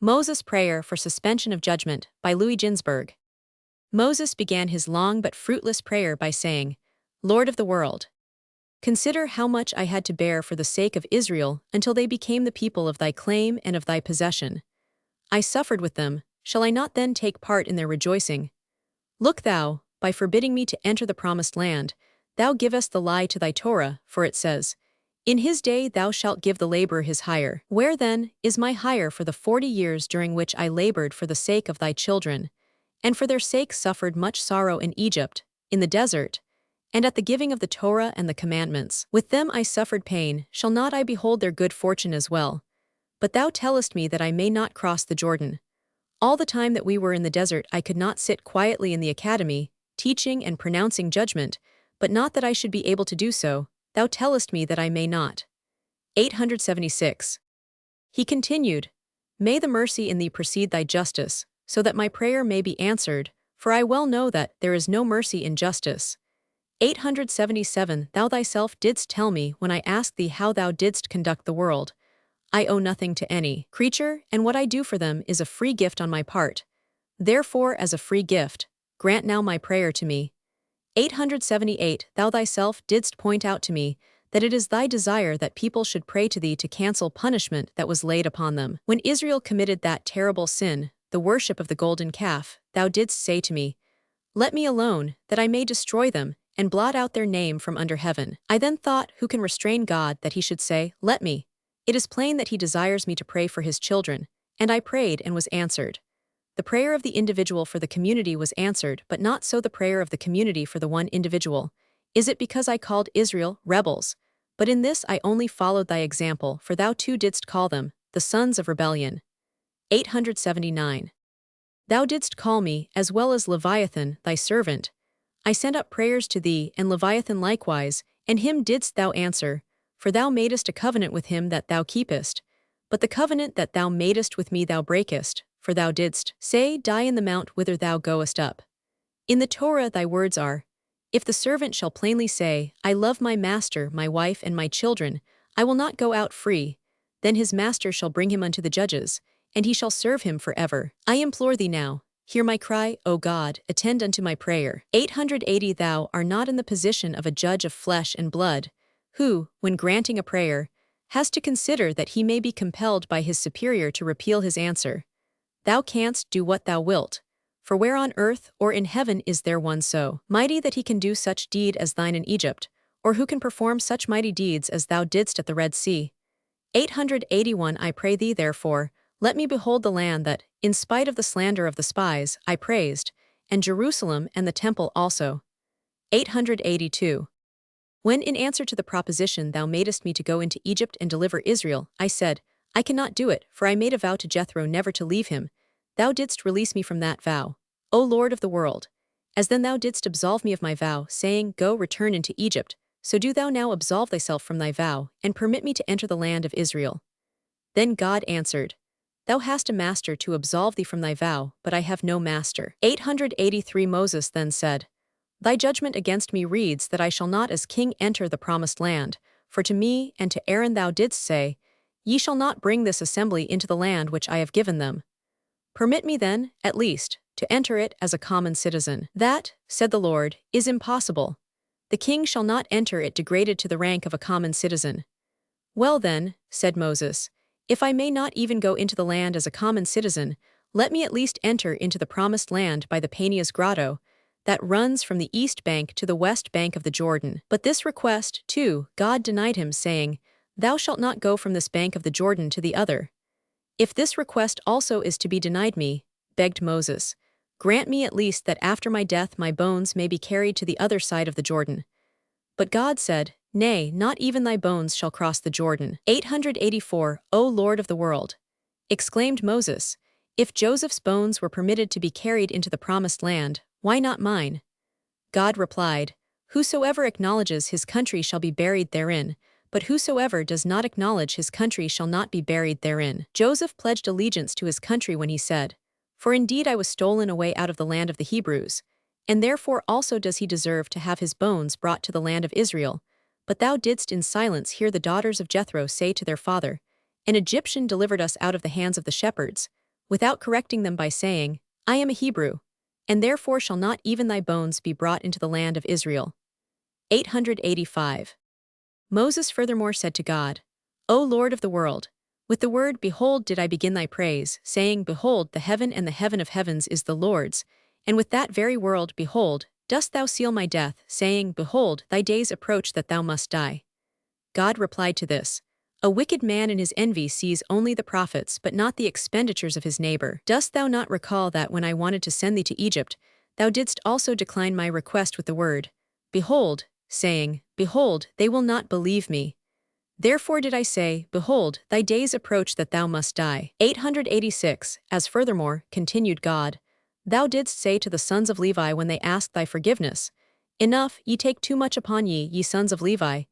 Moses' Prayer for Suspension of Judgment by Ginzberg. Moses began his long but fruitless prayer by saying, Lord of the world, consider how much I had to bear for the sake of Israel until they became the people of thy claim and of thy possession. I suffered with them, shall I not then take part in their rejoicing? Look thou, by forbidding me to enter the promised land, thou givest the lie to thy Torah, for it says, In his day thou shalt give the laborer his hire. Where then is my hire for the 40 years during which I labored for the sake of thy children, and for their sake suffered much sorrow in Egypt, in the desert, and at the giving of the Torah and the commandments? With them I suffered pain, shall not I behold their good fortune as well? But thou tellest me that I may not cross the Jordan. All the time that we were in the desert I could not sit quietly in the academy, teaching and pronouncing judgment, but not that I should be able to do so, thou tellest me that I may not. 876. He continued, May the mercy in thee precede thy justice, so that my prayer may be answered, for I well know that there is no mercy in justice. 877 Thou thyself didst tell me when I asked thee how thou didst conduct the world. I owe nothing to any creature, and what I do for them is a free gift on my part. Therefore, as a free gift, grant now my prayer to me. 878 Thou thyself didst point out to me that it is thy desire that people should pray to thee to cancel punishment that was laid upon them. When Israel committed that terrible sin, the worship of the golden calf, thou didst say to me, Let me alone, that I may destroy them, and blot out their name from under heaven. I then thought, who can restrain God that he should say, Let me? It is plain that he desires me to pray for his children, and I prayed and was answered. The prayer of the individual for the community was answered, but not so the prayer of the community for the one individual. Is it because I called Israel rebels? But in this I only followed thy example, for thou too didst call them the sons of rebellion. 879. Thou didst call me, as well as Leviathan, thy servant. I sent up prayers to thee, and Leviathan likewise, and him didst thou answer, for thou madest a covenant with him that thou keepest. But the covenant that thou madest with me thou breakest, for thou didst say, Die in the mount whither thou goest up. In the Torah thy words are, If the servant shall plainly say, I love my master, my wife, and my children, I will not go out free, then his master shall bring him unto the judges, and he shall serve him forever. I implore thee now, hear my cry, O God, attend unto my prayer. 880 Thou art not in the position of a judge of flesh and blood, who, when granting a prayer, has to consider that he may be compelled by his superior to repeal his answer. Thou canst do what thou wilt, for where on earth or in heaven is there one so mighty that he can do such deed as thine in Egypt, or who can perform such mighty deeds as thou didst at the Red Sea? 881 I pray thee therefore, let me behold the land that, in spite of the slander of the spies, I praised, and Jerusalem and the temple also. 882. When in answer to the proposition thou madest me to go into Egypt and deliver Israel, I said, I cannot do it, for I made a vow to Jethro never to leave him. Thou didst release me from that vow, O Lord of the world. As then thou didst absolve me of my vow, saying, Go, return into Egypt, so do thou now absolve thyself from thy vow, and permit me to enter the land of Israel. Then God answered, Thou hast a master to absolve thee from thy vow, but I have no master. 883 Moses then said, Thy judgment against me reads that I shall not as king enter the promised land, for to me and to Aaron thou didst say, Ye shall not bring this assembly into the land which I have given them. Permit me then, at least, to enter it as a common citizen. That, said the Lord, is impossible. The king shall not enter it degraded to the rank of a common citizen. Well then, said Moses, if I may not even go into the land as a common citizen, let me at least enter into the promised land by the Penias grotto, that runs from the east bank to the west bank of the Jordan. But this request, too, God denied him, saying, Thou shalt not go from this bank of the Jordan to the other. If this request also is to be denied me, begged Moses, grant me at least that after my death my bones may be carried to the other side of the Jordan. But God said, Nay, not even thy bones shall cross the Jordan. 884 O Lord of the world, exclaimed Moses, if Joseph's bones were permitted to be carried into the promised land, why not mine? God replied, Whosoever acknowledges his country shall be buried therein, but whosoever does not acknowledge his country shall not be buried therein. Joseph pledged allegiance to his country when he said, For indeed I was stolen away out of the land of the Hebrews, and therefore also does he deserve to have his bones brought to the land of Israel. But thou didst in silence hear the daughters of Jethro say to their father, An Egyptian delivered us out of the hands of the shepherds. without correcting them by saying, I am a Hebrew, and therefore shall not even thy bones be brought into the land of Israel. 885. Moses furthermore said to God, O Lord of the world, with the word behold did I begin thy praise, saying, Behold, the heaven and the heaven of heavens is the Lord's, and with that very word, behold, dost thou seal my death, saying, Behold, thy days approach that thou must die. God replied to this, A wicked man in his envy sees only the profits but not the expenditures of his neighbor. Dost thou not recall that when I wanted to send thee to Egypt, thou didst also decline my request with the word, Behold, saying, Behold, they will not believe me. Therefore did I say, Behold, thy days approach that thou must die. 886. As furthermore, continued God, thou didst say to the sons of Levi when they asked thy forgiveness, Enough, ye take too much upon ye, ye sons of Levi.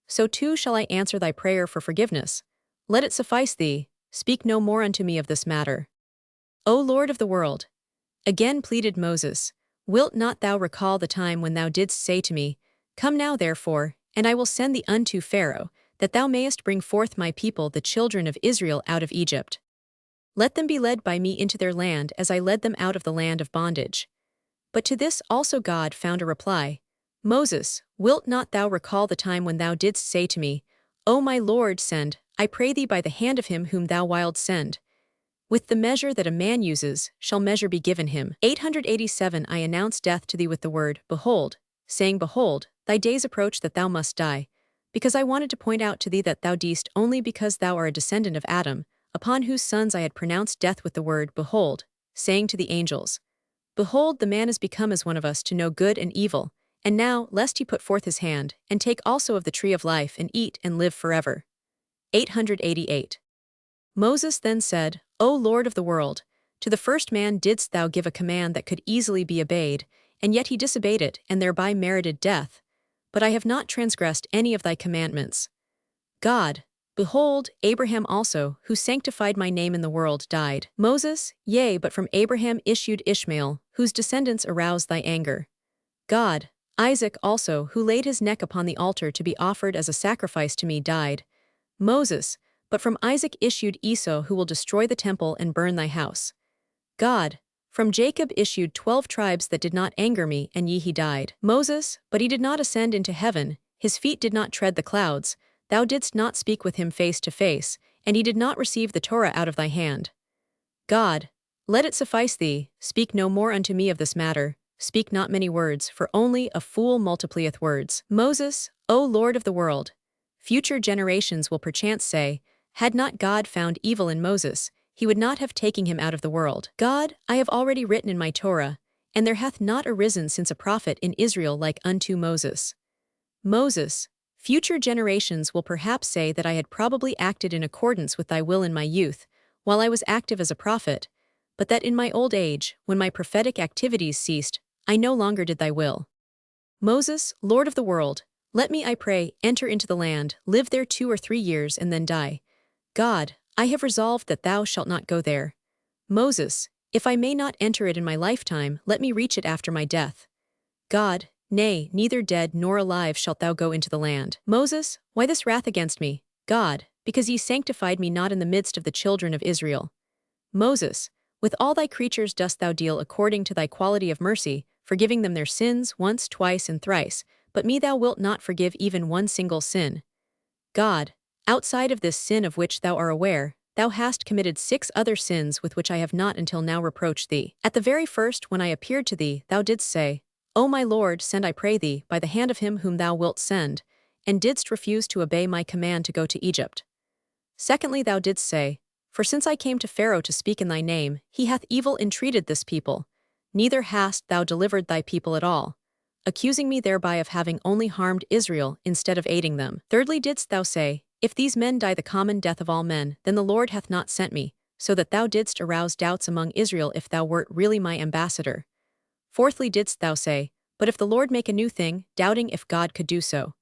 So too shall I answer thy prayer for forgiveness. Let it suffice thee, speak no more unto me of this matter. O Lord of the world! Again pleaded Moses, Wilt not thou recall the time when thou didst say to me, Come now therefore, and I will send thee unto Pharaoh, that thou mayest bring forth my people the children of Israel out of Egypt. Let them be led by me into their land as I led them out of the land of bondage. But to this also God found a reply, Moses, wilt not thou recall the time when thou didst say to me, O my Lord, send, I pray thee by the hand of him whom thou wilt send. With the measure that a man uses, shall measure be given him. 887 I announce death to thee with the word, Behold, saying, Behold, thy days approach that thou must die. Because I wanted to point out to thee that thou deest only because thou art a descendant of Adam, upon whose sons I had pronounced death with the word, Behold, saying to the angels, Behold, the man is become as one of us to know good and evil, and now, lest he put forth his hand, and take also of the tree of life, and eat, and live forever. 888. Moses then said, O Lord of the world, to the first man didst thou give a command that could easily be obeyed, and yet he disobeyed it, and thereby merited death. But I have not transgressed any of thy commandments. God, behold, Abraham also, who sanctified my name in the world, died. Moses, yea, but from Abraham issued Ishmael, whose descendants aroused thy anger. God, Isaac also, who laid his neck upon the altar to be offered as a sacrifice to me, died. Moses, but from Isaac issued Esau, who will destroy the temple and burn thy house. God, from Jacob issued 12 tribes that did not anger me, and ye he died. Moses, but he did not ascend into heaven, his feet did not tread the clouds, thou didst not speak with him face to face, and he did not receive the Torah out of thy hand. God, let it suffice thee, speak no more unto me of this matter, speak not many words, for only a fool multiplieth words. Moses, O Lord of the world! Future generations will perchance say, Had not God found evil in Moses, he would not have taken him out of the world. God, I have already written in my Torah, and there hath not arisen since a prophet in Israel like unto Moses. Moses, future generations will perhaps say that I had probably acted in accordance with thy will in my youth, while I was active as a prophet, but that in my old age, when my prophetic activities ceased, I no longer did thy will. Moses, Lord of the world, let me, I pray, enter into the land, live there 2 or 3 years, and then die. God, I have resolved that thou shalt not go there. Moses, if I may not enter it in my lifetime, let me reach it after my death. God, nay, neither dead nor alive shalt thou go into the land. Moses, why this wrath against me? God, because ye sanctified me not in the midst of the children of Israel. Moses, with all thy creatures dost thou deal according to thy quality of mercy, forgiving them their sins once, twice, and thrice, but me thou wilt not forgive even one single sin. God, outside of this sin of which thou art aware, thou hast committed 6 other sins with which I have not until now reproached thee. At the very first when I appeared to thee, thou didst say, O my Lord, send I pray thee, by the hand of him whom thou wilt send, and didst refuse to obey my command to go to Egypt. Secondly, thou didst say, For since I came to Pharaoh to speak in thy name, he hath evil entreated this people, neither hast thou delivered thy people at all, accusing me thereby of having only harmed Israel instead of aiding them. Thirdly didst thou say, If these men die the common death of all men, then the Lord hath not sent me, so that thou didst arouse doubts among Israel if thou wert really my ambassador. Fourthly didst thou say, But if the Lord make a new thing, doubting if God could do so.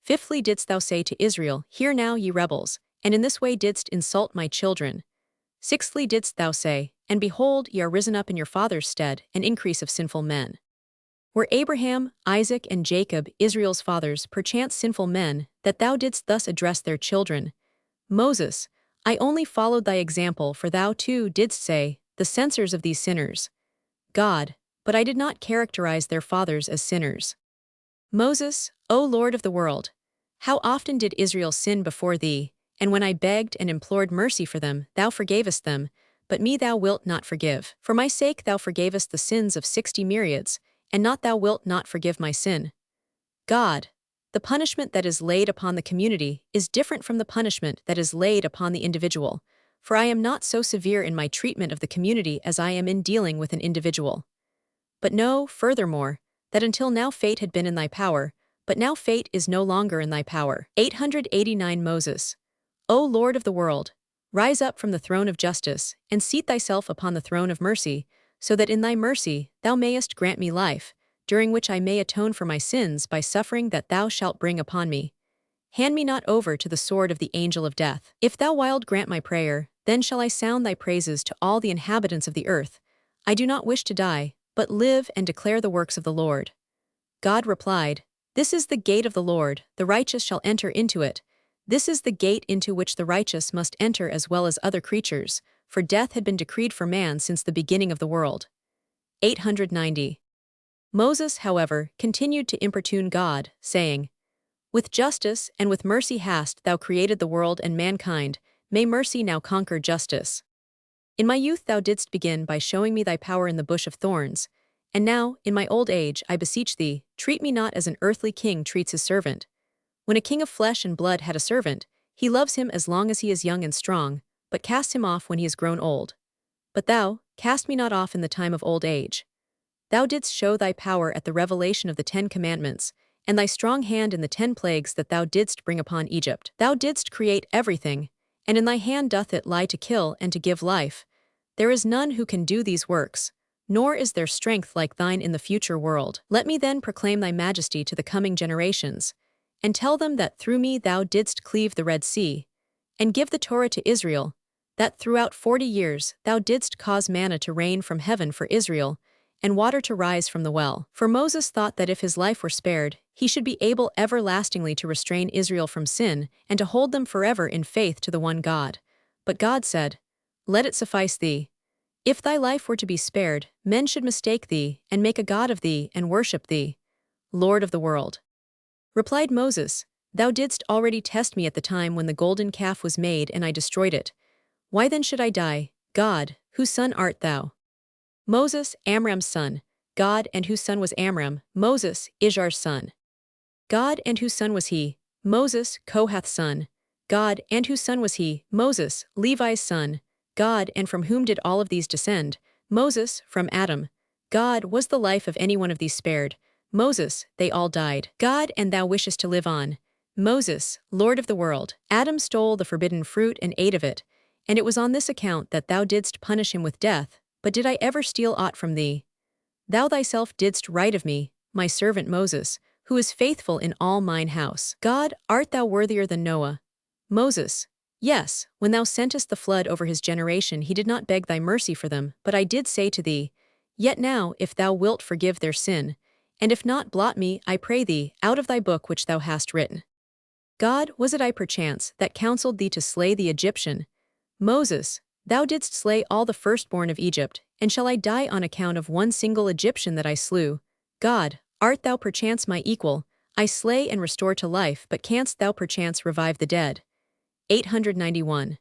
Fifthly didst thou say to Israel, Hear now, ye rebels, and in this way didst insult my children. Sixthly didst thou say, And behold, ye are risen up in your father's stead, an increase of sinful men. Were Abraham, Isaac, and Jacob, Israel's fathers, perchance sinful men, that thou didst thus address their children? Moses, I only followed thy example, for thou too didst say, the censors of these sinners. God, but I did not characterize their fathers as sinners. Moses, O Lord of the world, how often did Israel sin before thee, and when I begged and implored mercy for them, thou forgavest them, but me thou wilt not forgive. For my sake thou forgavest the sins of 60 myriads, and not thou wilt not forgive my sin. God, the punishment that is laid upon the community is different from the punishment that is laid upon the individual, for I am not so severe in my treatment of the community as I am in dealing with an individual. But know, furthermore, that until now fate had been in thy power, but now fate is no longer in thy power. 889 Moses, O Lord of the world, rise up from the throne of justice, and seat thyself upon the throne of mercy, so that in thy mercy thou mayest grant me life, during which I may atone for my sins by suffering that thou shalt bring upon me. Hand me not over to the sword of the angel of death. If thou wilt grant my prayer, then shall I sound thy praises to all the inhabitants of the earth. I do not wish to die, but live and declare the works of the Lord. God replied, This is the gate of the Lord, the righteous shall enter into it. This is the gate into which the righteous must enter as well as other creatures, for death had been decreed for man since the beginning of the world. 890. Moses, however, continued to importune God, saying, With justice and with mercy hast thou created the world and mankind, may mercy now conquer justice. In my youth thou didst begin by showing me thy power in the bush of thorns, and now, in my old age, I beseech thee, treat me not as an earthly king treats his servant. When a king of flesh and blood had a servant, he loves him as long as he is young and strong, but casts him off when he is grown old. But thou, cast me not off in the time of old age. Thou didst show thy power at the revelation of the 10 Commandments, and thy strong hand in the 10 plagues that thou didst bring upon Egypt. Thou didst create everything, and in thy hand doth it lie to kill and to give life. There is none who can do these works, nor is there strength like thine in the future world. Let me then proclaim thy majesty to the coming generations, and tell them that through me thou didst cleave the Red Sea, and give the Torah to Israel, that throughout 40 years thou didst cause manna to rain from heaven for Israel, and water to rise from the well. For Moses thought that if his life were spared, he should be able everlastingly to restrain Israel from sin, and to hold them forever in faith to the one God. But God said, Let it suffice thee. If thy life were to be spared, men should mistake thee, and make a god of thee, and worship thee. Lord of the world. Replied Moses, Thou didst already test me at the time when the golden calf was made and I destroyed it. Why then should I die, God, whose son art thou? Moses, Amram's son. God, and whose son was Amram? Moses, Ishar's son. God, and whose son was he? Moses, Kohath's son. God, and whose son was he? Moses, Levi's son. God, and from whom did all of these descend? Moses, from Adam. God, was the life of any one of these spared? Moses, they all died. God, and thou wishest to live on. Moses, Lord of the world. Adam stole the forbidden fruit and ate of it, and it was on this account that thou didst punish him with death. But did I ever steal aught from thee? Thou thyself didst write of me, my servant Moses, who is faithful in all mine house. God, art thou worthier than Noah? Moses, yes, when thou sentest the flood over his generation he did not beg thy mercy for them, but I did say to thee, Yet now, if thou wilt forgive their sin, and if not blot me, I pray thee, out of thy book which thou hast written. God, was it I perchance that counseled thee to slay the Egyptian? Moses, thou didst slay all the firstborn of Egypt, and shall I die on account of one single Egyptian that I slew? God, art thou perchance my equal? I slay and restore to life, but canst thou perchance revive the dead? 891.